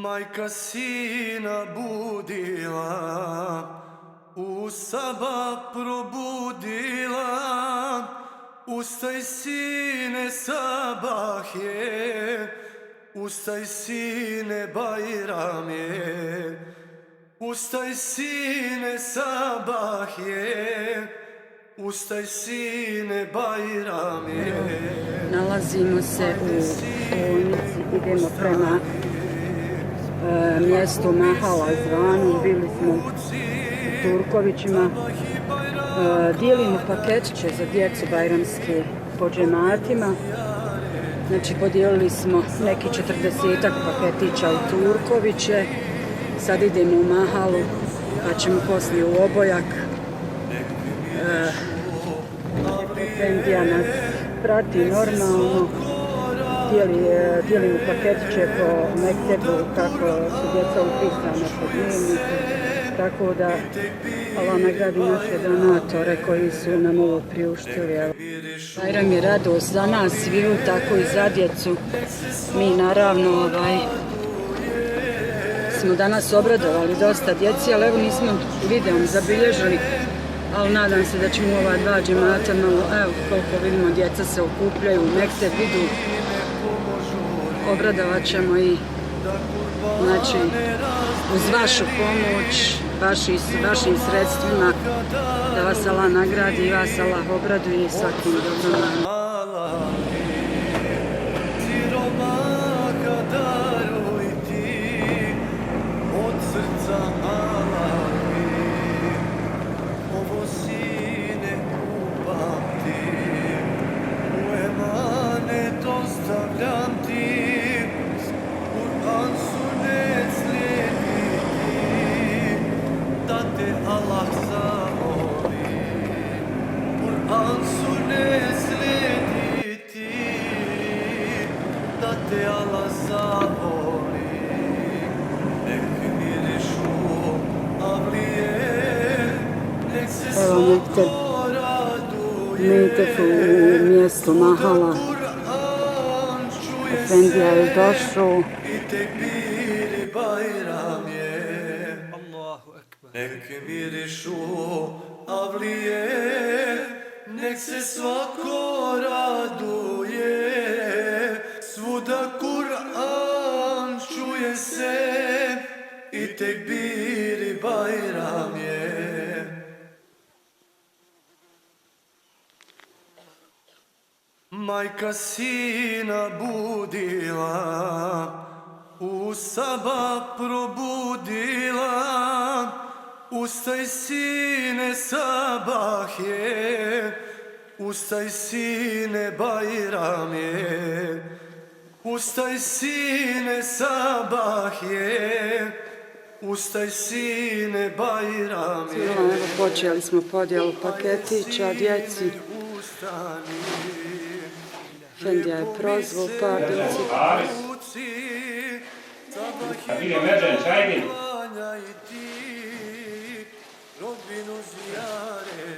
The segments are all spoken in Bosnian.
Majka sina budila, u sabah probudila, ustaj sine, sabah je, ustaj sine, Bajram je, ustaj sine, sabah je, ustaj sine, Bajram je. Nalazimo se u bolnici, idemo prema mjestu Mahala Zvanu, bili smo u Turkovićima, dijelimo paketiće za djecu bajramske po džematima. Znači podijelili smo neki 40-ak paketića u Turkoviće, sad idemo u Mahalu pa ćemo poslije u Obojak. Efendija nas prati normalno, dijelimo paketiće po mektebu kako su djeca upisana po dnevniku, tako da Allah nagradi naše donatore koji su nam ovo priuštili. Bajram je radost za nas sviju, tako i za djecu. Mi naravno smo danas obradovali dosta djeci, ali evo nismo videom zabilježili, ali nadam se da ćemo ova dva džemata malo, evo koliko vidimo, djeca se okupljaju, mekteb idu, obradovat ćemo i znači uz vašu pomoć, vašim sredstvima, da vas Allah nagradi i vas Allah obraduje i svakim dobrom danu. Allah zavoli, Kur'an sunnet slijediti, da te Allah zavoli, nek mirišu avlije, nek se svako raduje. Mekteb u mjestu Mahala, Efendija je došao. I tekbiri Bajram je. Nek mirišu avlije, nek se svako raduje, svuda Kur'an čuje se i tekbiri Bajram je. Majka sina budila, u sabah probudila, ustaj sine, sabah je, ustaj sine, Bajram je, ustaj sine, sabah je, ustaj sine, Bajram je. Evo počeli smo podjelu paketića djeci. Efendija je prozvao par djeci.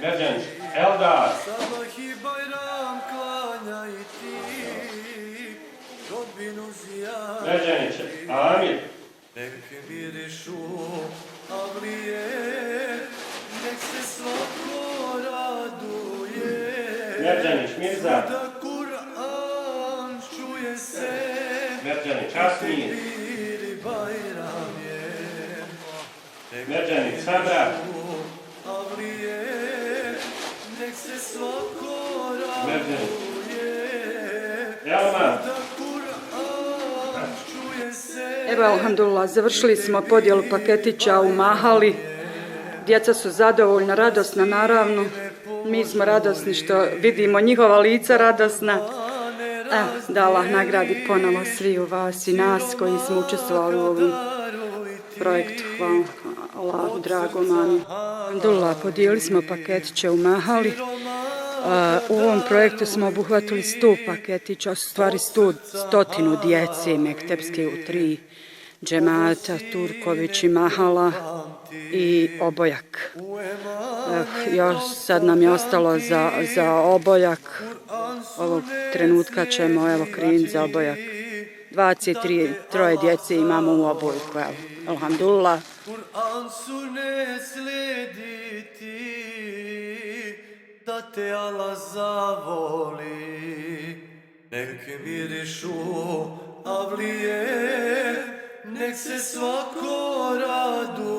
Merđanić, Eldar. Sabah i Bajram klanja i ti, rodbinu zijare. Merđanić, Amir. Nek mirišu avlije, nek se svako raduje. Merđanić, Mirza. Da Kur'an čuje se. Merđanić, Asmir. Bajram je. Merđanić, Sabra. Avlije, nek se svako raduje. Elma. Evo, alhamdulillah, završili smo podjelu paketića u Mahali. Djeca su zadovoljna, radosna naravno. Mi smo radosni što vidimo njihova lica radosna. Evo, da Allah nagradi ponovo svi u vas i nas koji smo učestvovali u ovom projektu. Hvala Allahu dragom, amin. Alhamdulillah, podijelili smo paketiće u Mahali. U ovom projektu smo obuhvatili 100 paketića, u stvari 100 djece mektepske u 3 džemata, Turković i Mahala i Obojak. Još sad nam je ostalo za Obojak. Ovog trenutka ćemo krenuti za Obojak. 23 djece imamo u obojku, evo, alhamdulillah. Kur'an su ne slijediti, da te Allah zavoli. Nek mirišu avlije, nek se svako raduje.